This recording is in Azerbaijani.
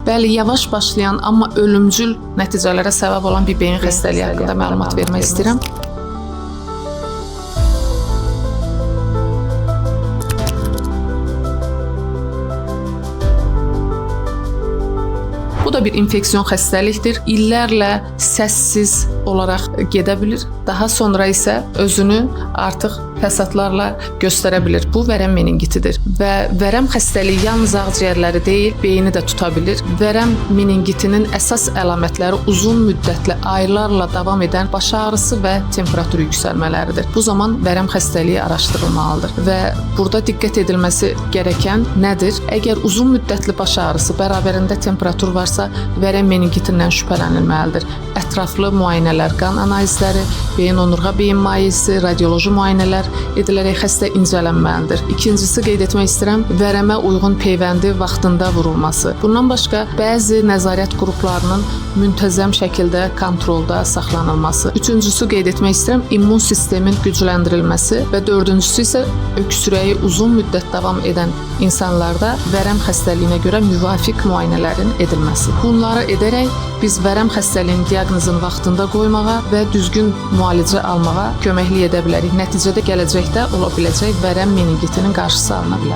Bəli, yavaş başlayan, amma ölümcül nəticələrə səbəb olan bir beyin xəstəliyi haqqında məlumat vermək istəyirəm. Bu da bir infeksiyon xəstəlikdir. İllərlə səssiz olaraq gedə bilir. Daha sonra isə özünü artıq fəsadlarla göstərə bilir. Bu vərəm meningitidir və vərəm xəstəliyi yalnız ağciyərləri deyil, beyni də tuta bilir. Vərəm meningitinin əsas əlamətləri uzun müddətli, aylarla davam edən baş ağrısı və temperatur yüksəlmələridir. Bu zaman vərəm xəstəliyi araşdırılmalıdır və burada diqqət edilməsi gərəkən nədir? Əgər uzun müddətli baş ağrısı, bərabərində temperatur varsa, vərəm meningitindən şübhələnilməlidir. Ətraflı müayinələr, qan analizləri, beyin onurğa beyin mayesi, radioloji müayinələr edilərək xəstə incələnməlidir. İkincisi qeyd etmək istəyirəm, vərəmə uyğun peyvəndi vaxtında vurulması. Bundan başqa bəzi nəzarət qruplarının müntəzəm şəkildə kontrolda saxlanılması. Üçüncüsü qeyd etmək istəyirəm, immun sistemin gücləndirilməsi və dördüncüsü isə öskürəyi uzun müddət davam edən insanlarda vərəm xəstəliyinə görə müvafiq müayinələrin edilməsi. Bunları edərək biz vərəm xəstəliyinin diaqnozunu vaxtında qoymağa və düzgün müalicə almağa köməklik edə bilərik. Nəticədə gələcəkdə ola biləcək vərəm meningitinin qarşısı alına bilər.